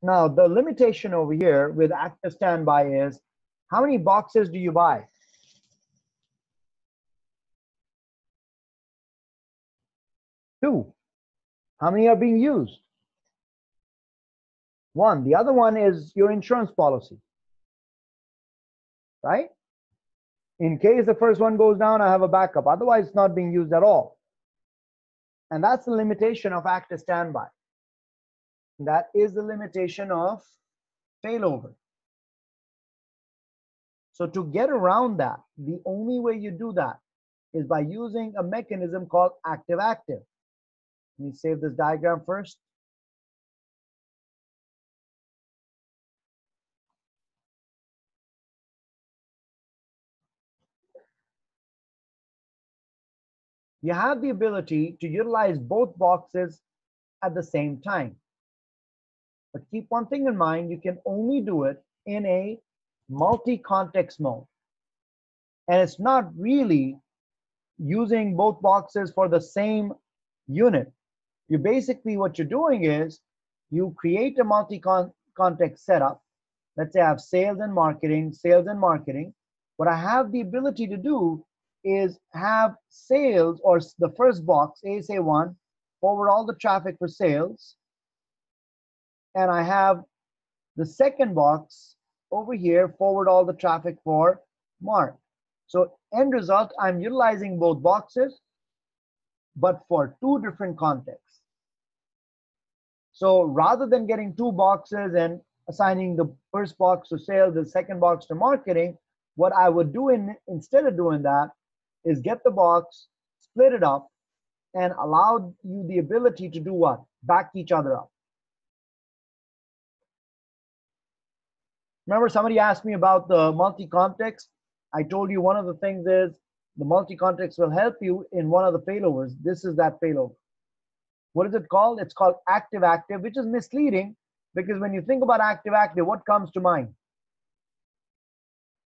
Now, the limitation over here with active standby is how many boxes do you buy? 2. How many are being used? 1. The other one is your insurance policy, right? In case the first one goes down, I have a backup. Otherwise, it's not being used at all. And that's the limitation of active standby. That is the limitation of failover. So to get around that, the only way you do that is by using a mechanism called active-active. Let me save this diagram first. You have the ability to utilize both boxes at the same time. But keep one thing in mind, you can only do it in a multi-context mode. And it's not really using both boxes for the same unit. You basically, what you're doing is you create a multi-context setup. Let's say I have sales and marketing. What I have the ability to do is have sales, or the first box, ASA1, forward all the traffic for sales. And I have the second box over here, forward all the traffic for Mark. So end result, I'm utilizing both boxes, but for 2 different contexts. So rather than getting 2 boxes and assigning the first box to sales, the second box to marketing, what I would do instead of doing that is get the box, split it up, and allow you the ability to do what? Back each other up. Remember, somebody asked me about the multi-context. I told you one of the things is the multi-context will help you in one of the failovers. This is that failover. What is it called? It's called active-active, which is misleading because when you think about active-active, what comes to mind?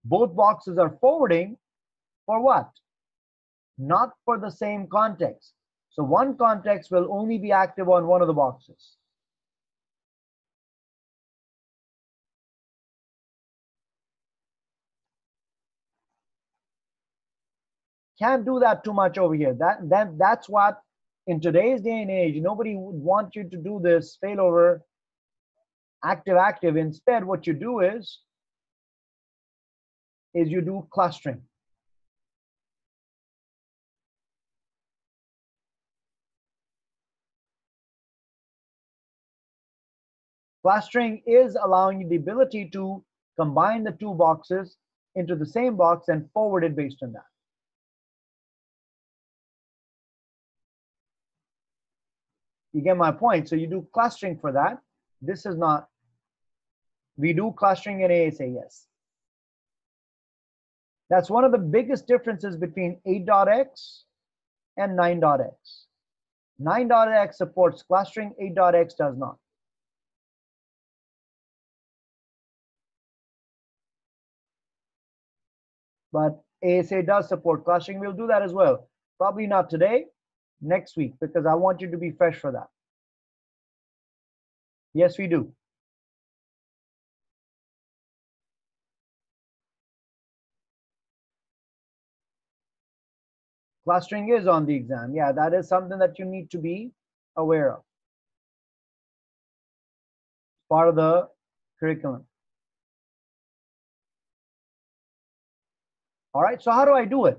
Both boxes are forwarding for what? Not for the same context. So one context will only be active on one of the boxes. Can't do that too much over here. That's what, in today's day and age, nobody would want you to do this failover active-active. Instead, what you do is you do clustering. Clustering is allowing you the ability to combine the 2 boxes into the same box and forward it based on that. You get my point? So you do clustering for that. This is not. We do clustering in ASA, yes. That's one of the biggest differences between 8.x and 9.x. 9.x supports clustering, 8.x does not. But ASA does support clustering. We'll do that as well. Probably not today, next week, because I want you to be fresh for that. Yes, we do. Clustering is on the exam. Yeah, that is something that you need to be aware of. Part of the curriculum. All right, so how do I do it?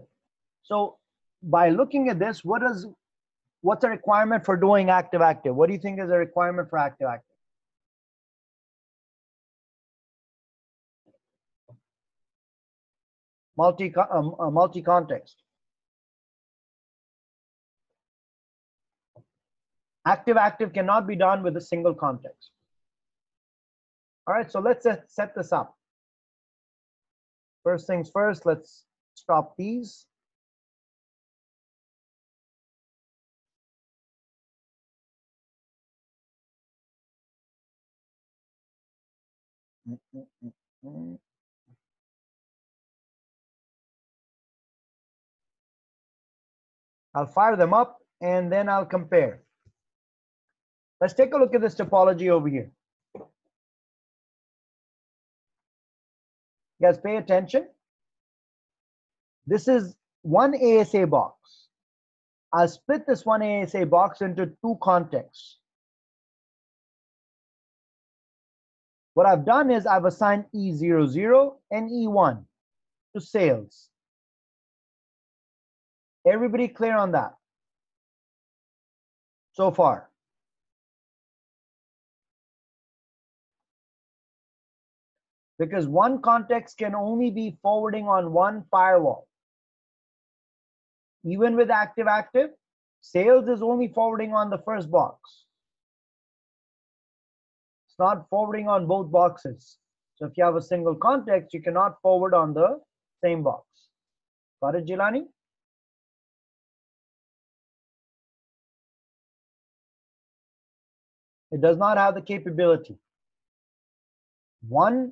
So by looking at this, what's a requirement for doing active-active? What do you think is a requirement for active-active? Multi-context. Active-active cannot be done with a single context. All right, so let's set this up. First things first, let's stop these. I'll fire them up and then I'll compare. Let's take a look at this topology over here. You guys pay attention. This is one ASA box. I'll split this one ASA box into two contexts. What I've done is I've assigned E00 and E1 to sales. Everybody clear on that so far? Because one context can only be forwarding on one firewall. Even with active-active, sales is only forwarding on the first box. It's not forwarding on both boxes. So if you have a single context, you cannot forward on the same box. Got it, Jilani? It does not have the capability. One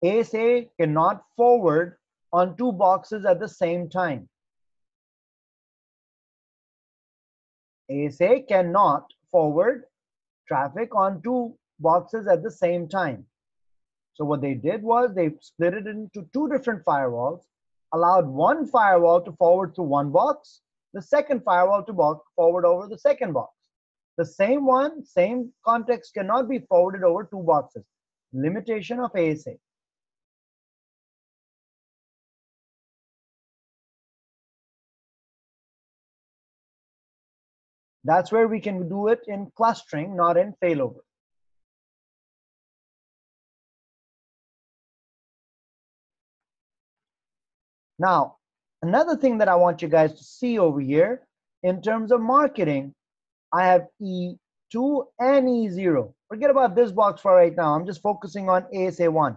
ASA cannot forward on two boxes at the same time. ASA cannot forward traffic on two boxes at the same time. So what they did was they split it into two different firewalls, allowed one firewall to forward to one box, the second firewall to forward over the second box. The same one, same context cannot be forwarded over two boxes. Limitation of ASA. That's where we can do it in clustering, not in failover. Now, another thing that I want you guys to see over here, in terms of marketing, I have E2 and E0. Forget about this box for right now. I'm just focusing on ASA1.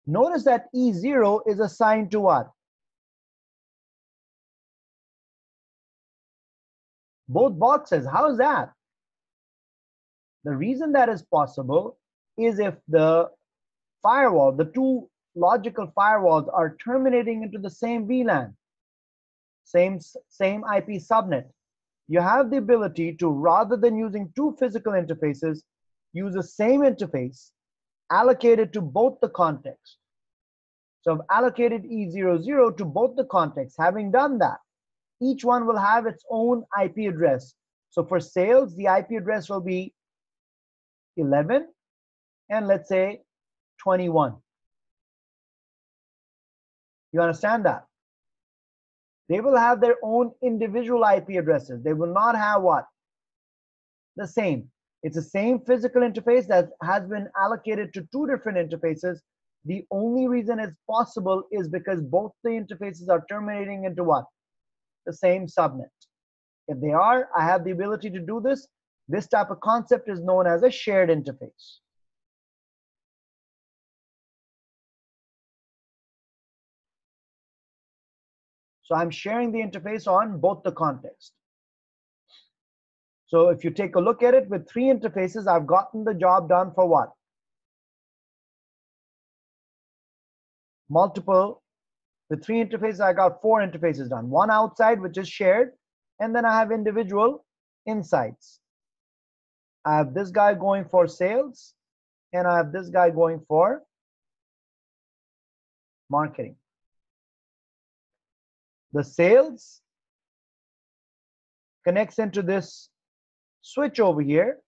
Notice that E0 is assigned to what? Both boxes. How's that? The reason that is possible is if the firewall, the two logical firewalls are terminating into the same VLAN, same IP subnet. You have the ability to, rather than using two physical interfaces, use the same interface allocated to both the contexts. So I've allocated E00 to both the contexts. Having done that, each one will have its own IP address. So for sales, the IP address will be 11 and let's say 21. You understand that? They will have their own individual IP addresses. They will not have what? The same. It's the same physical interface that has been allocated to two different interfaces. The only reason it's possible is because both the interfaces are terminating into what? The same subnet. If they are, I have the ability to do this. This type of concept is known as a shared interface. So I'm sharing the interface on both the contexts. So if you take a look at it with three interfaces, I've gotten the job done for what? Multiple. With three interfaces, I got four interfaces done. One outside, which is shared, and then I have individual insides. I have this guy going for sales, and I have this guy going for marketing. The sales connects into this switch over here.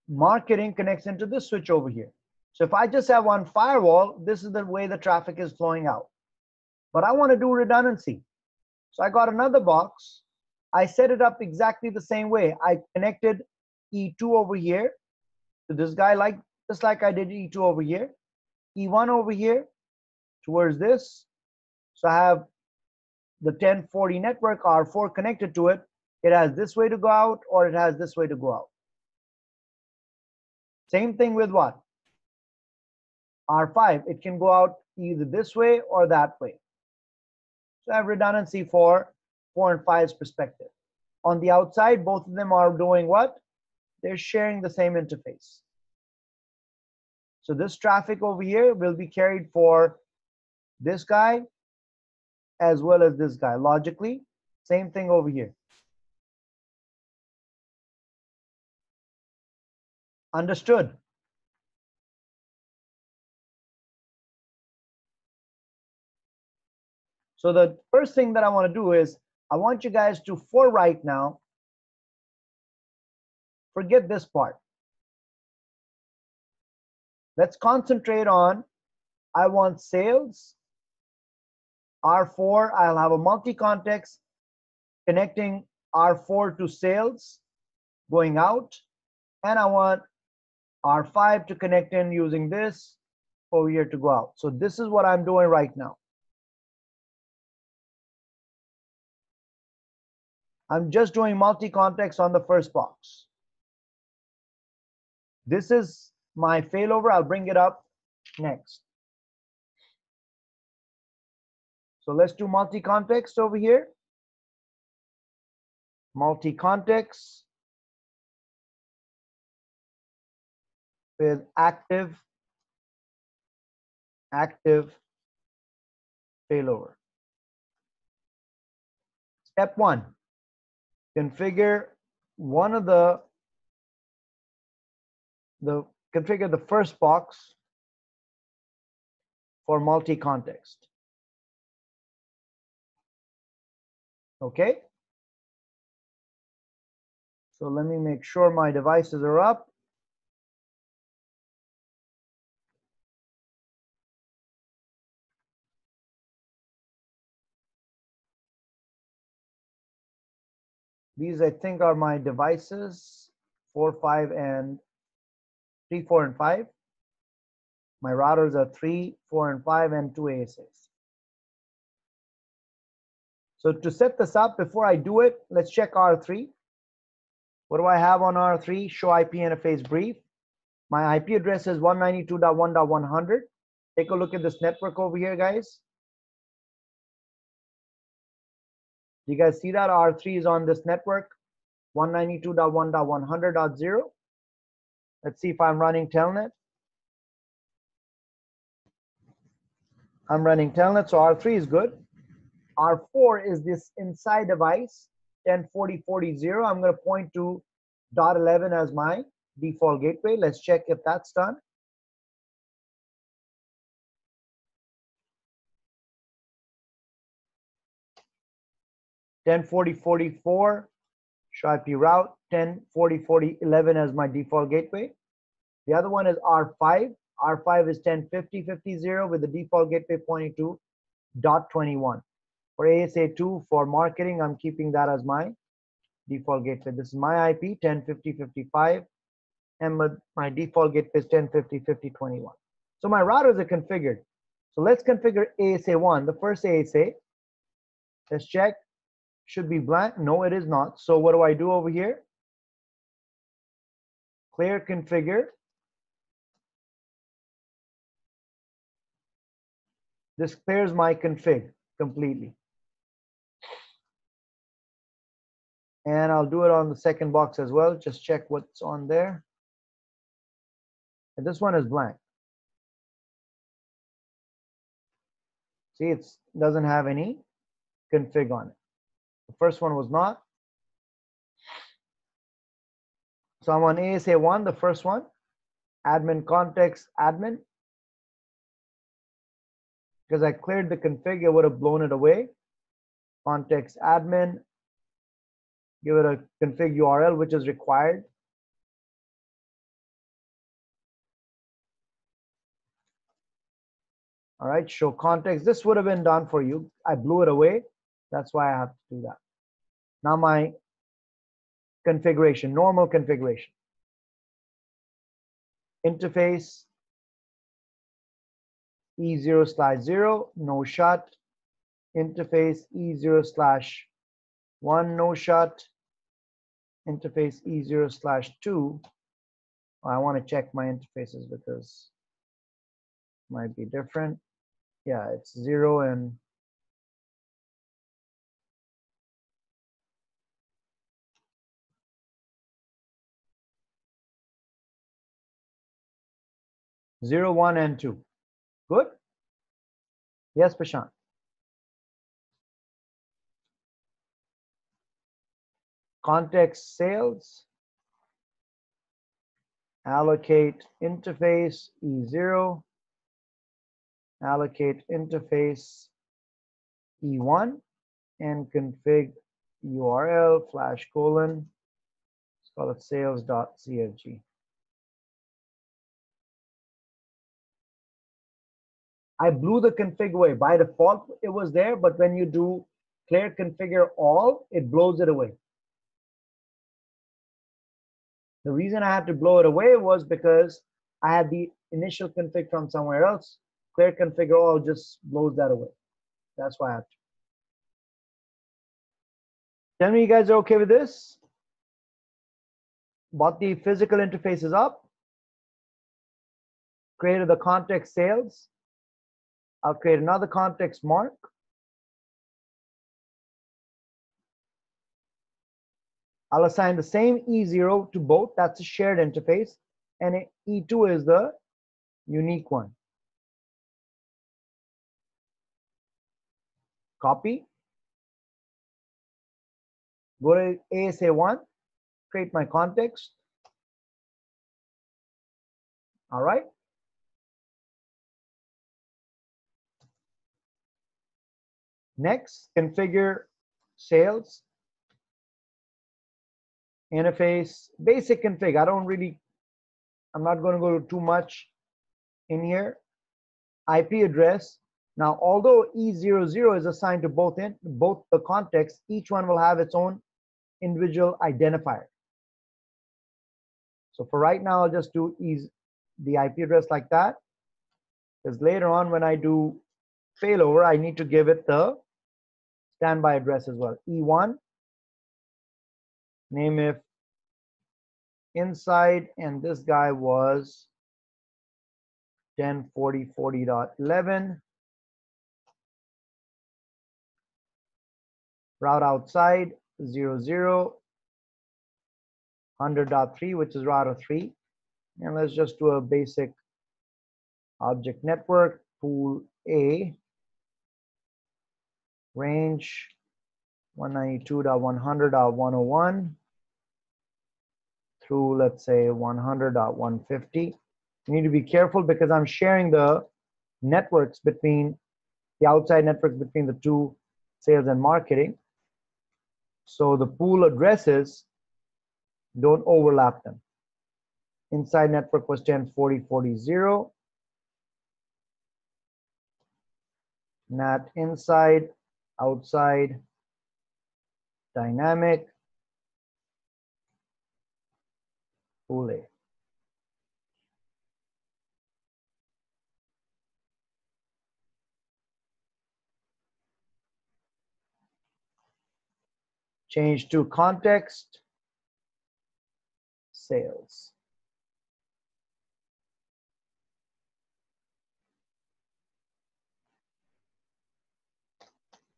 Marketing connects into this switch over here. So if I just have one firewall, this is the way the traffic is flowing out. But I want to do redundancy. So I got another box. I set it up exactly the same way. I connected E2 over here to this guy, just like I did E2 over here. E1 over here towards this. So I have the 1040 network R4 connected to it. It has this way to go out, or it has this way to go out. Same thing with what? R5. It can go out either this way or that way. So I have redundancy for 4 and 5's perspective. On the outside, both of them are doing what? They're sharing the same interface. So this traffic over here will be carried for this guy as well as this guy. Logically, same thing over here. Understood? So the first thing that I want to do is I want you guys to, for right now, forget this part. Let's concentrate on, I want sales, R4, I'll have a multi-context connecting R4 to sales going out, and I want R5 to connect in using this over here to go out. So this is what I'm doing right now. I'm just doing multi-context on the first box. This is my failover. I'll bring it up next. So let's do multi-context over here. Multi-context with active failover. Step 1, configure one of configure the first box for multi-context. Okay? So let me make sure my devices are up. These, I think, are my devices, 4, 5, and 3, 4, and 5. My routers are 3, 4, and 5, and 2 ASAs. So to set this up, before I do it, let's check R3. What do I have on R3? Show IP interface brief. My IP address is 192.1.100. Take a look at this network over here, guys. You guys see that R3 is on this network, 192.1.100.0. Let's see if I'm running telnet. I'm running telnet, so R3 is good. R4 is this inside device, 1040.40.0. I'm going to point to .11 as my default gateway. Let's check if that's done. .1040.44, show IP route, 1040.40.11 as my default gateway. The other one is R5. R5 is 1050.50.0 with the default gateway pointing to .21. For ASA2 for marketing, I'm keeping that as my default gateway. This is my IP, 1050.55, and my default gateway is 1050.50.21. So my routers are configured. So let's configure ASA1, the first ASA. Let's check. Should be blank. No, it is not. So what do I do over here? Clear configure. This clears my config completely. And I'll do it on the second box as well. Just check what's on there. And this one is blank. See, it doesn't have any config on it. The first one was not. So I'm on ASA1, the first one. Admin context admin. Because I cleared the config, it would have blown it away. Context admin. Give it a config URL, which is required. All right, show context. This would have been done for you. I blew it away. That's why I have to do that. Now my configuration, normal configuration. Interface E0/0, no shut. Interface E0/1, no shut. Interface E0/2. I want to check my interfaces because it might be different. Yeah, it's 0 and 0, 1, and 2. Good? Yes, Prashant. Context sales. allocate interface E0, allocate interface E1, and config URL /:, let's call it sales.cfg. I blew the config away. By default, it was there, but when you do clear configure all, it blows it away. The reason I had to blow it away was because I had the initial config from somewhere else. Clear configure all just blows that away. That's why I had to. Tell me you guys are okay with this. Bought the physical interfaces up. Created the context sales. I'll create another context mark. I'll assign the same E0 to both. That's a shared interface. And E2 is the unique one. Copy. Go to ASA1. Create my context. All right. Next, configure sales interface, basic config. I'm not going to go too much in here. IP address. Now, although E00 is assigned to both the contexts, each one will have its own individual identifier. So for right now, I'll just do the IP address like that, because later on when I do failover, I need to give it the standby address as well. E1, name if inside, and this guy was 10.40.40.11. Route outside 00, 100.3, which is router 3. And let's just do a basic object network, pool A, range 192.100.101 through, let's say, 100.150. You need to be careful because I'm sharing the networks between the outside networks between the two sales and marketing. So the pool addresses don't overlap them. Inside network was 10.40.40.0. NAT inside, outside, dynamic, pool A. Change to context, sales.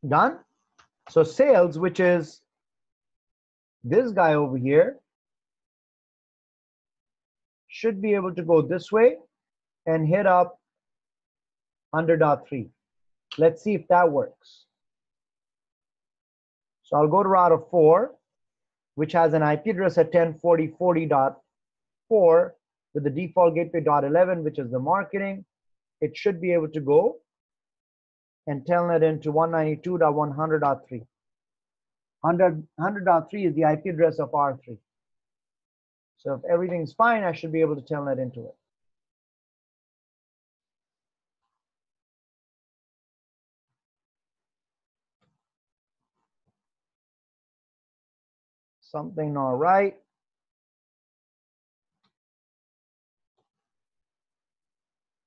Done. So sales, which is this guy over here, should be able to go this way and hit up 100.3. Let's see if that works. So I'll go to router 4, which has an IP address at 10.40.40.4 with the default gateway .11, which is the marketing. It should be able to go and telnet into 192.100.3. 100.3 is the IP address of R3. So if everything's fine, I should be able to telnet into it. Something not right.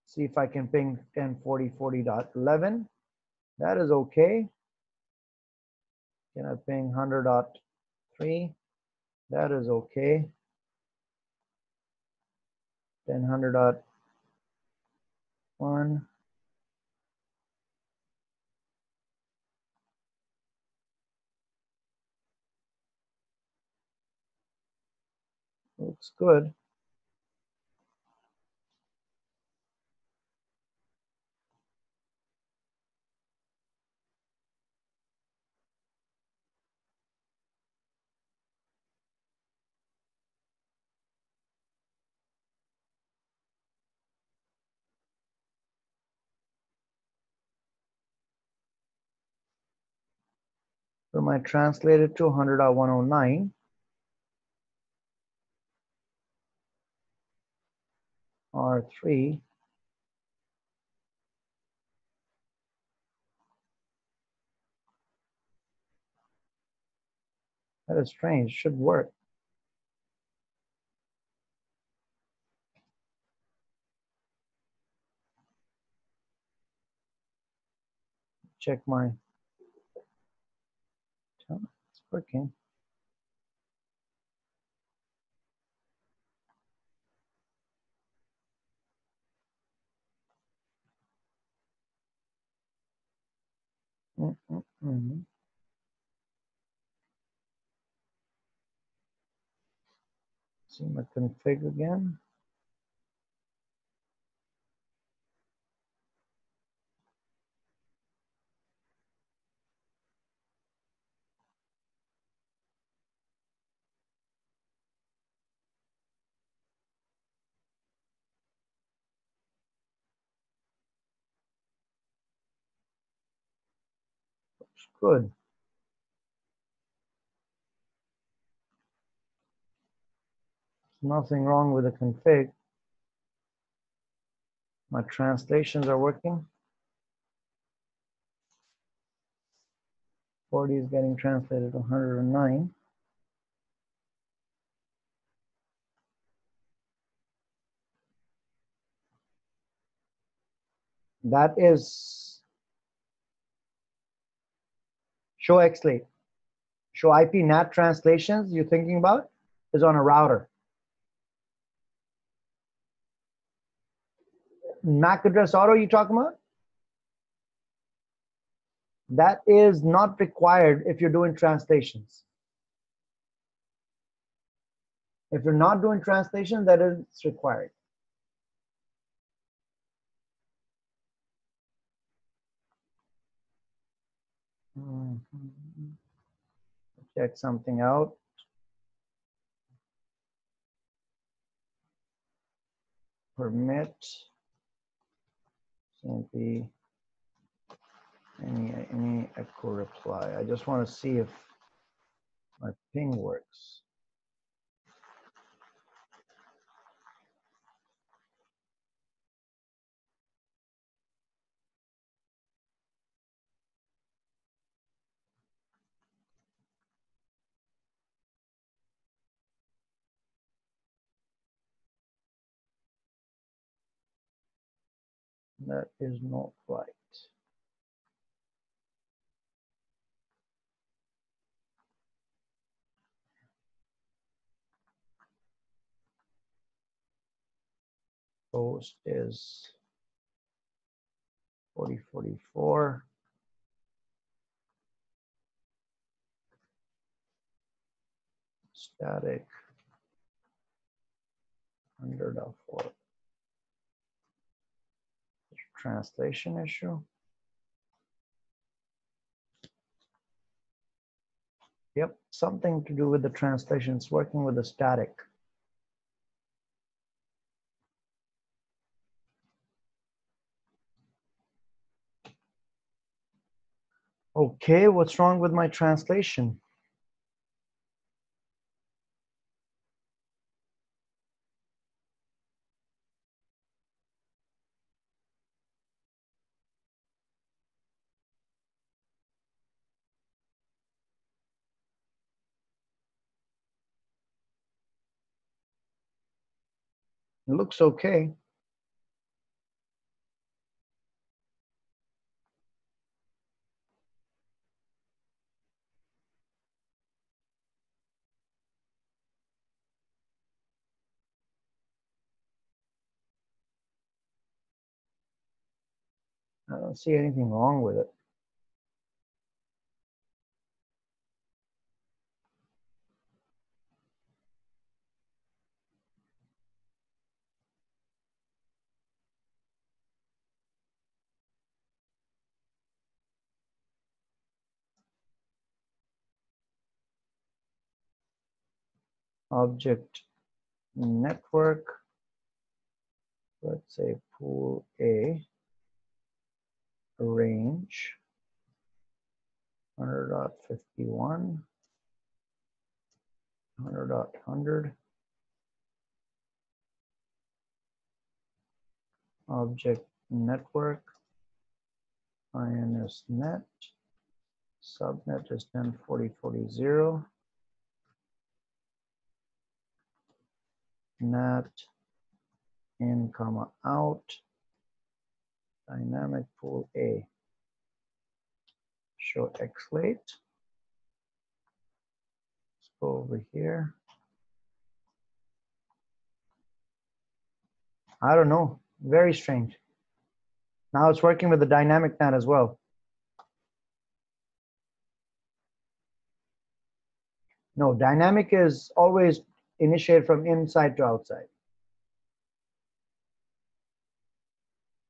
See if I can ping 10.40.40.11. That is okay. Can I ping 100.3? That is okay. 10.100.1. Looks good. So I translate it to 100.109 R3. That is strange. Should work. Check my. It's working. See my config again. Looks good. Nothing wrong with the config. My translations are working. 40 is getting translated to 109. That is show XLate. Show IP NAT translations you're thinking about is on a router. MAC address auto you talking about? That is not required if you're doing translations. If you're not doing translation, that is required. Check something out. Permit simply any echo reply. I just want to see if my ping works. That is not right. Host is 4044. Static 100.4. Translation issue. Yep, something to do with the translation. It's working with the static. Okay, what's wrong with my translation? It looks okay. I don't see anything wrong with it. Object network, let's say pool A, range 100.51, 100.100, object network, INS net, subnet is 10.40.40.0, NAT in comma out, dynamic pool A, show xlate. Let's go over here. I don't know, very strange. Now it's working with the dynamic NAT as well. No, dynamic is always initiated from inside to outside.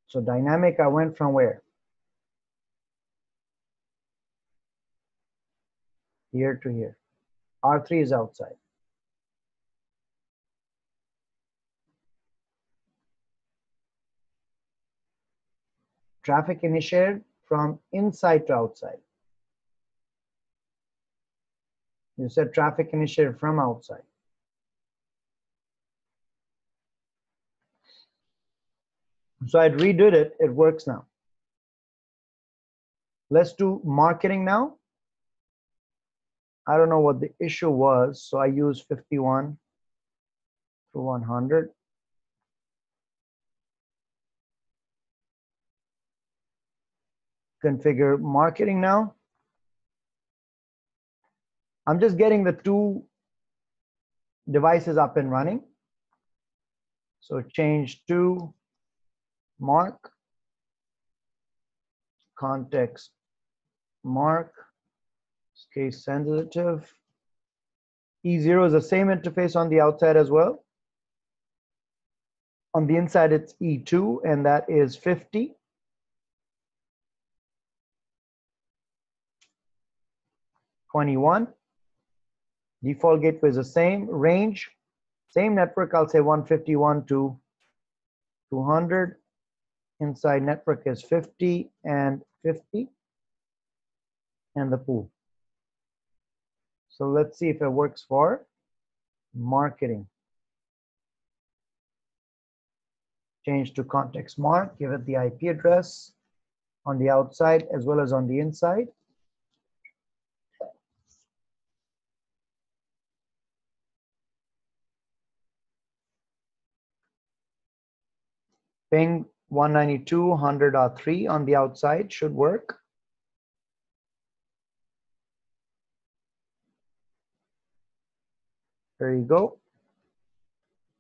So dynamic, I went from where? Here to here. R3 is outside. Traffic initiated from inside to outside. You said traffic initiated from outside. So I redid it, it works now. Let's do marketing now. I don't know what the issue was, so I use 51 to 100. Configure marketing now. I'm just getting the two devices up and running. So change to mark, context mark, case sensitive. E0 is the same interface on the outside as well. On the inside, it's E2, and that is 50. '21. Default gateway is the same. Range, same network, I'll say 151 to 200. Inside network is 50 and 50. And the pool. So let's see if it works for marketing. Change to context mark, give it the IP address on the outside as well as on the inside. Ping 192.100.3 on the outside should work. There you go.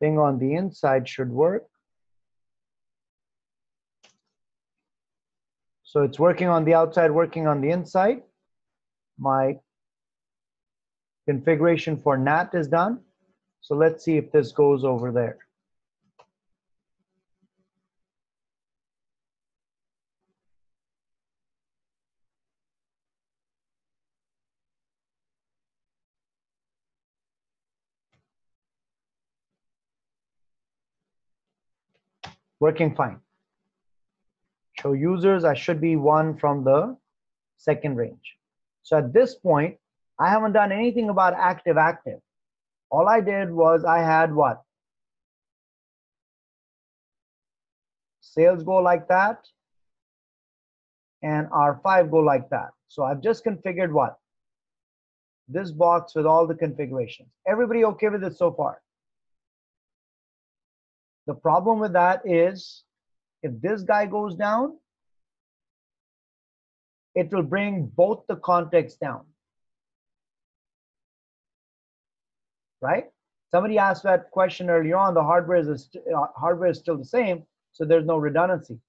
Ping on the inside should work. So it's working on the outside, working on the inside. My configuration for NAT is done. So let's see if this goes over there. Working fine. Show users, I should be one from the second range. So at this point, I haven't done anything about active-active. All I did was I had what? Sales go like that, and R5 go like that. So I've just configured what? This box with all the configurations. Everybody okay with it so far? The problem with that is if this guy goes down, it will bring both the contexts down. Right? Somebody asked that question earlier on. The hardware is still the same, so there's no redundancy.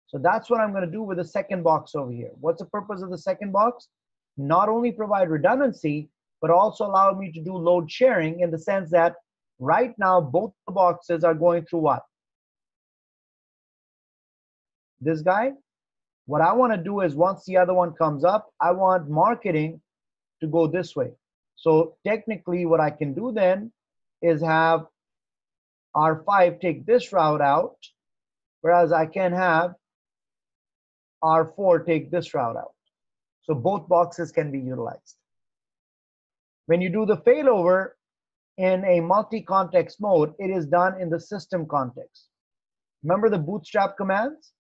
So that's what I'm going to do with the second box over here. What's the purpose of the second box? Not only provide redundancy, but also allow me to do load sharing in the sense that right now both the boxes are going through what? This guy. What I want to do is once the other one comes up, I want marketing to go this way. So technically what I can do then is have R5 take this route out, whereas I can have R4 take this route out. So both boxes can be utilized. When you do the failover in a multi-context mode, it is done in the system context. Remember the bootstrap commands?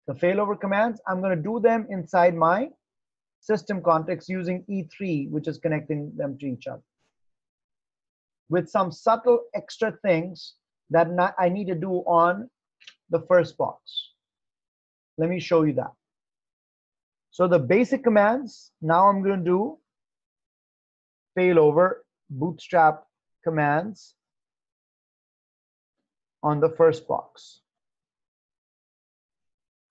The failover commands, I'm going to do them inside my system context using E3, which is connecting them to each other, with some subtle extra things that I need to do on the first box. Let me show you that. So the basic commands, now I'm going to do failover bootstrap commands on the first box.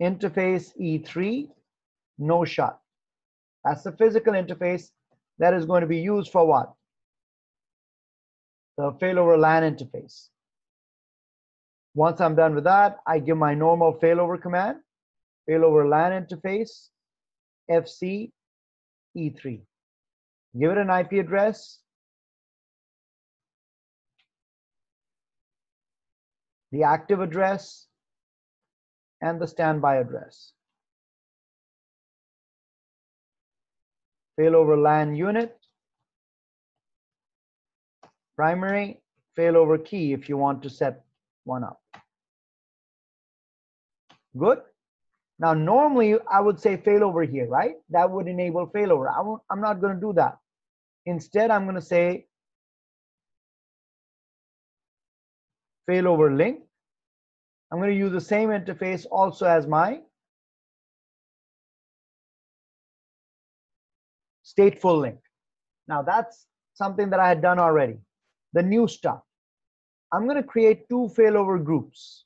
Interface E3, no shut. That's the physical interface that is going to be used for what? The failover LAN interface. Once I'm done with that, I give my normal failover command, failover LAN interface, FC E3. Give it an IP address, the active address, and the standby address. Failover LAN unit, primary, failover key if you want to set one up. Good. Now, normally I would say failover here, right? That would enable failover. I'm not going to do that. Instead, I'm going to say failover link. I'm going to use the same interface also as my stateful link. Now, that's something that I had done already. The new stuff. I'm going to create two failover groups.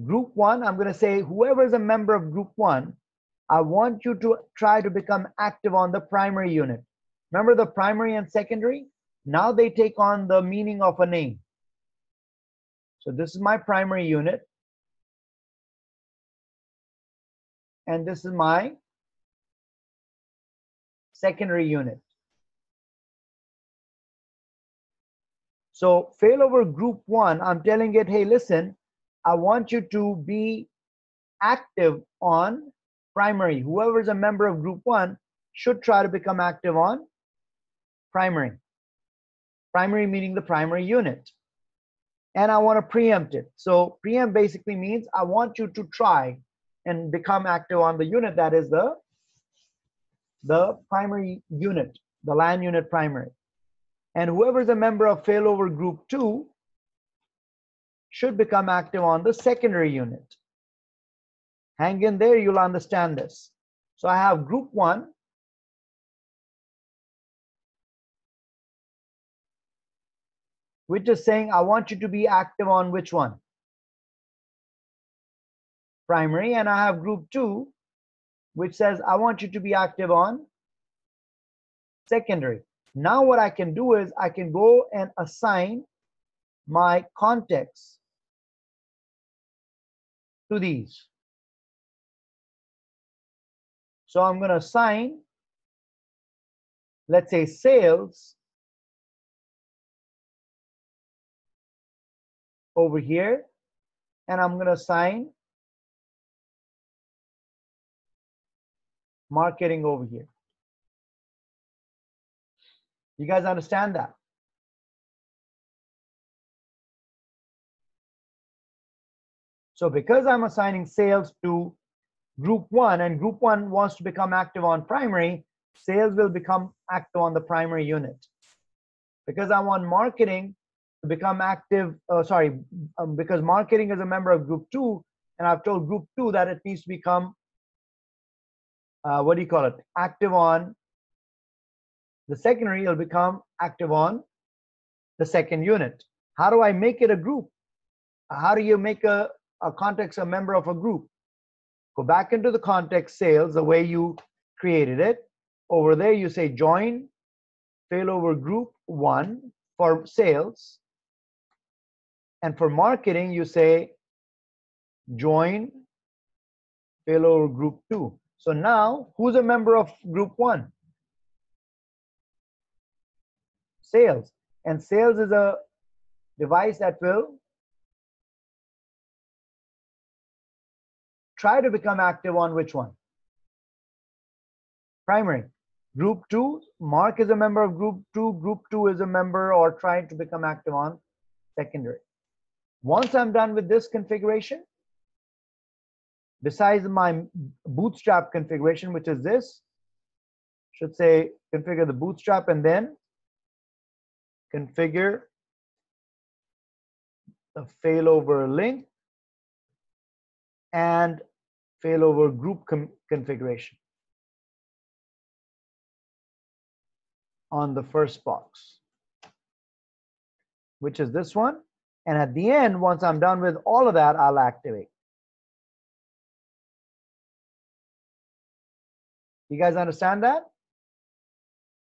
Group one, I'm going to say whoever is a member of group one, I want you to try to become active on the primary unit. Remember the primary and secondary? Now they take on the meaning of a name. So this is my primary unit. And this is my secondary unit. So failover group one, I'm telling it, hey, listen, I want you to be active on primary. Whoever is a member of group one should try to become active on primary. Primary meaning the primary unit. And I want to preempt it. So preempt basically means I want you to try and become active on the unit that is the primary unit, the LAN unit primary. And whoever is a member of failover group two should become active on the secondary unit. Hang in there, you'll understand this. So I have group one, which is saying I want you to be active on which one? Primary. And I have group two, which says I want you to be active on secondary. Now what I can do is I can go and assign my context to these. So I'm going to assign, let's say, sales over here, and I'm going to assign marketing over here. You guys understand that? So because I'm assigning sales to group one and group one wants to become active on primary, sales will become active on the primary unit. Because I want marketing to become active, because marketing is a member of group two, and I've told group two that it needs to become, active on the secondary, it'll become active on the second unit. How do I make it a group? How do you make a context a member of a group? Go back into the context sales the way you created it. Over there you say join failover group one for sales, and for marketing you say join failover group two. So now who's a member of group one? Sales. And sales is a device that will try to become active on which one? Primary. Group 2, Mark is a member of Group 2. Group 2 is a member or trying to become active on secondary. Once I'm done with this configuration, besides my bootstrap configuration, which is this, should say configure the bootstrap and then configure the failover link and failover group configuration on the first box, which is this one. And at the end, once I'm done with all of that, I'll activate. You guys understand that?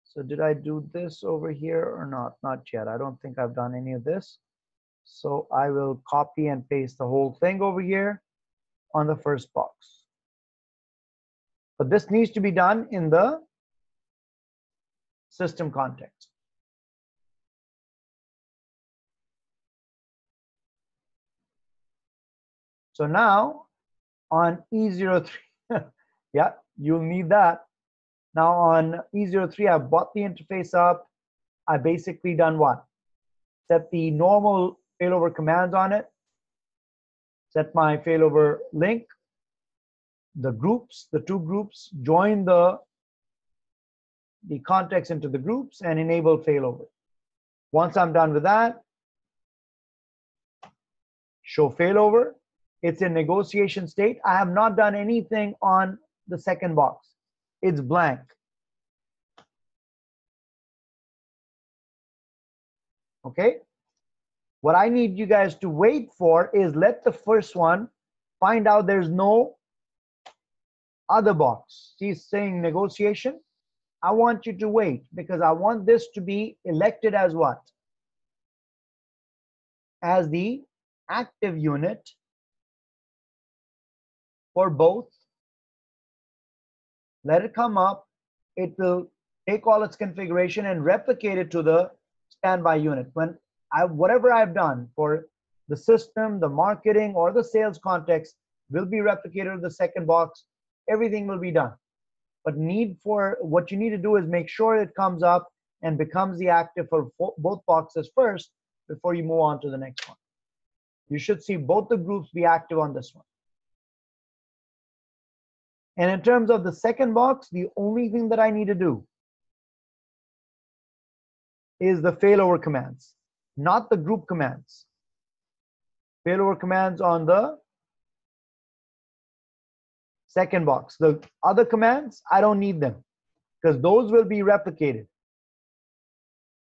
So did I do this over here or not? Not yet. I don't think I've done any of this. So I will copy and paste the whole thing over here on the first box. But this needs to be done in the system context. So now on E03, yeah, you'll need that. Now on E03, I've bought the interface up. I basically done what? Set the normal failover commands on it. Set my failover link. The groups, the two groups, join the context into the groups and enable failover. Once I'm done with that, show failover. It's in negotiation state. I have not done anything on the second box. It's blank. Okay. What I need you guys to wait for is let the first one find out there's no other box. He's saying negotiation. I want you to wait because I want this to be elected as what? As the active unit for both. Let it come up. It will take all its configuration and replicate it to the standby unit. When whatever I've done for the system, the marketing, or the sales context will be replicated to the second box. Everything will be done. But what you need to do is make sure it comes up and becomes the active for both boxes first before you move on to the next one. You should see both the groups be active on this one. And in terms of the second box, the only thing that I need to do is the failover commands, not the group commands. Failover commands on the second box. The other commands, I don't need them because those will be replicated.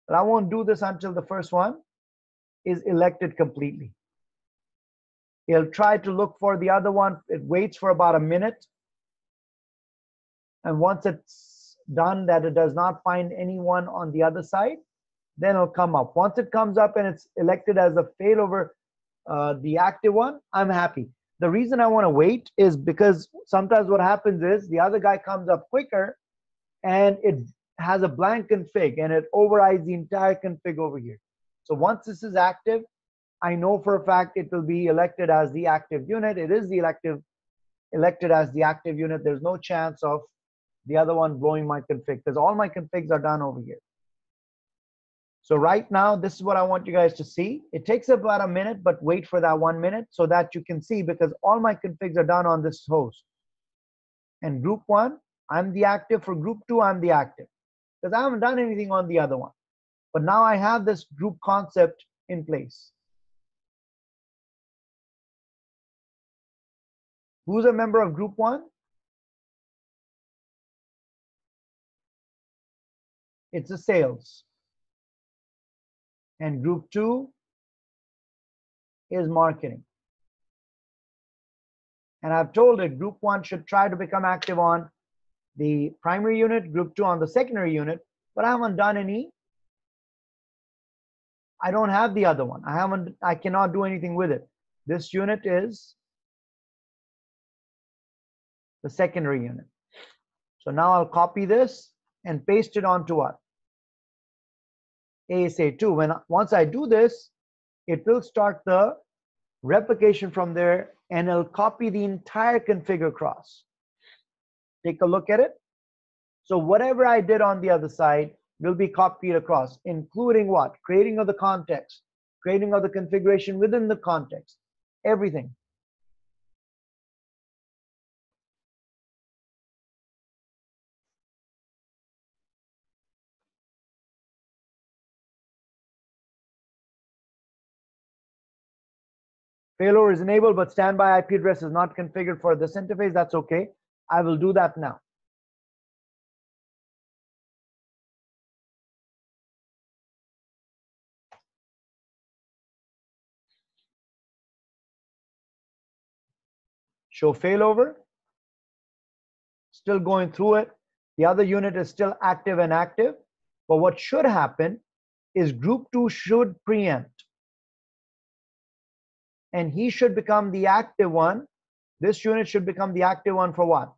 But I won't do this until the first one is elected completely. It'll try to look for the other one. It waits for about a minute. And once it's done that it does not find anyone on the other side, then it'll come up. Once it comes up and it's elected as a failover, the active one, I'm happy. The reason I want to wait is because sometimes what happens is the other guy comes up quicker and it has a blank config and it overrides the entire config over here. So once this is active, I know for a fact it will be elected as the active unit. It is the elected as the active unit. There's no chance of the other one blowing my config because all my configs are done over here. So right now, this is what I want you guys to see. It takes about a minute, but wait for that 1 minute so that you can see because all my configs are done on this host. And group 1, I'm the active. For group 2, I'm the active because I haven't done anything on the other one. But now I have this group concept in place. Who's a member of group 1? It's the sales. And group 2 is marketing. And I've told it group 1 should try to become active on the primary unit, group 2 on the secondary unit, but I haven't done any. I don't have the other one. I cannot do anything with it. This unit is the secondary unit. So now I'll copy this and paste it onto what? ASA2. Once I do this, it will start the replication from there, and it'll copy the entire config across. Take a look at it. So whatever I did on the other side will be copied across, including what? Creating of the context, creating of the configuration within the context, everything. Failover is enabled, but standby IP address is not configured for this interface. That's okay. I will do that now. Show failover. Still going through it. The other unit is still active and active. But what should happen is group 2 should preempt. And he should become the active one. This unit should become the active one for what?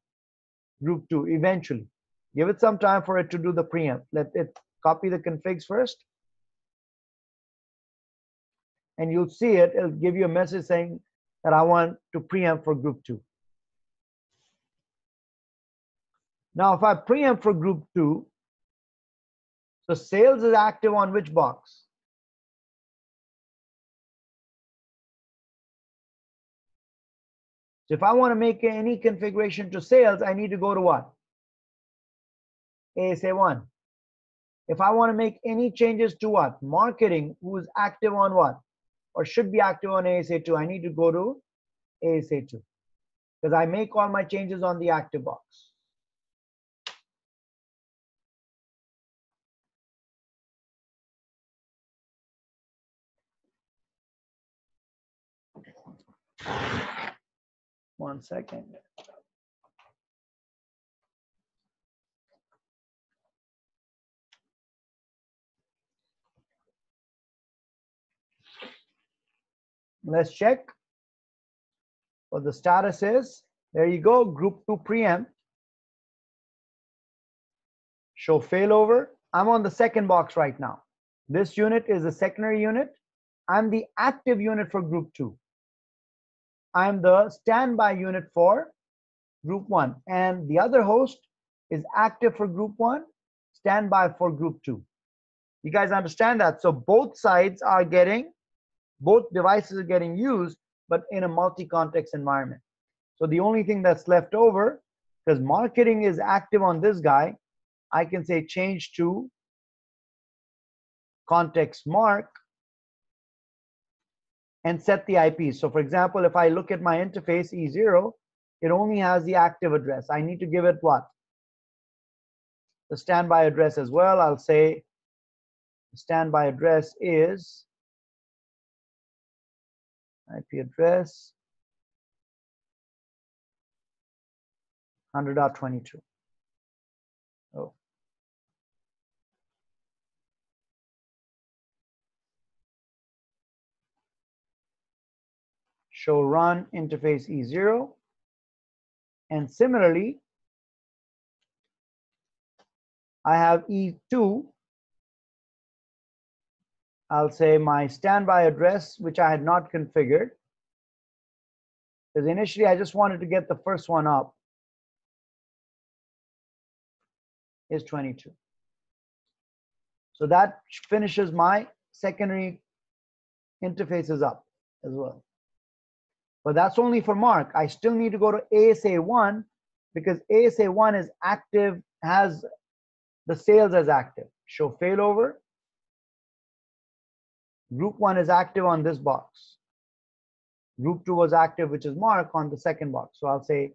Group 2 eventually. Give it some time for it to do the preempt. Let it copy the configs first. And you'll see it. It'll give you a message saying that I want to preempt for group 2. Now, if I preempt for group 2, so sales is active on which box? So if I want to make any configuration to sales, I need to go to what? ASA1. If I want to make any changes to what? Marketing, who is active on what? Or should be active on ASA2, I need to go to ASA2. Because I make all my changes on the active box. One second. Let's check what the status is. There you go, group 2 preempt. Show failover. I'm on the second box right now. This unit is a secondary unit. I'm the active unit for group 2. I'm the standby unit for group 1. And the other host is active for group 1, standby for group 2. You guys understand that? So both sides are getting, both devices are getting used, but in a multi-context environment. So the only thing that's left over, because marketing is active on this guy, I can say change to context mark and set the IP. So for example, if I look at my interface E0, it only has the active address. I need to give it what? The standby address as well. I'll say the standby address is IP address 100.22. Oh. Show run interface E0. And similarly, I have E2. I'll say my standby address, which I had not configured. Because initially I just wanted to get the first one up, is 22. So that finishes my secondary interfaces up as well. But that's only for Mark. I still need to go to ASA1 because ASA1 is active, has the sales as active. Show failover. Group 1 is active on this box. Group 2 was active, which is Mark, on the second box. So I'll say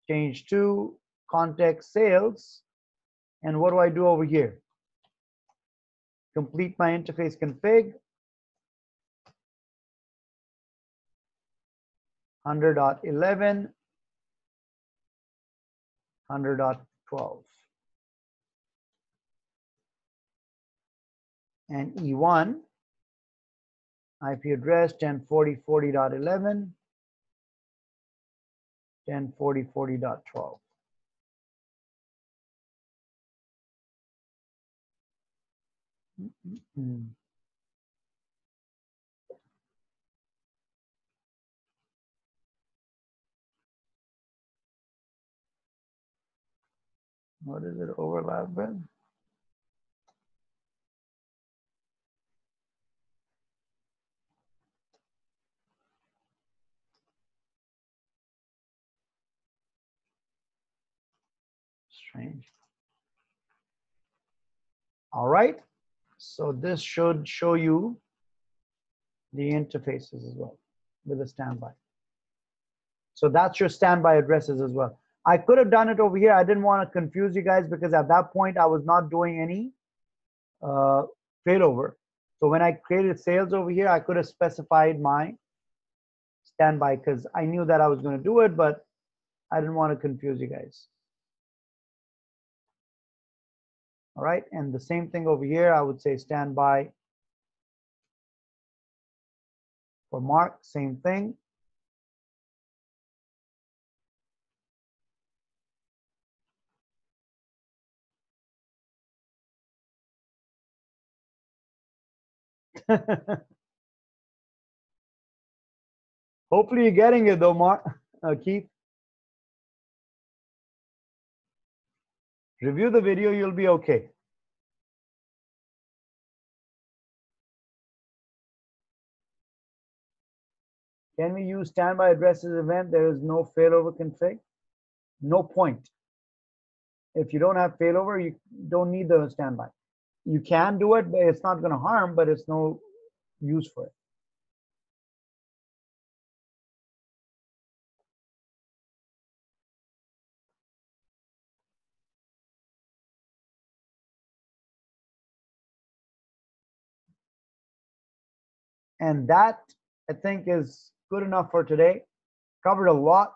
change to context sales. And what do I do over here? Complete my interface config. 100.11, 100.12. And E1, IP address 1040.40.11, 1040.40.12. What is it overlap with? Strange. All right. So this should show you the interfaces as well with the standby. So that's your standby addresses as well. I could have done it over here. I didn't want to confuse you guys because at that point I was not doing any failover. So when I created sales over here, I could have specified my standby because I knew that I was going to do it, but I didn't want to confuse you guys. All right, and the same thing over here, I would say standby for Mark, same thing. Hopefully you're getting it though, Mark. Keith. Review the video, you'll be okay. Can we use standby addresses event? There is no failover config. No point. If you don't have failover, you don't need the standby. You can do it, but it's not going to harm, but it's no use for it. And that, I think, is good enough for today. Covered a lot.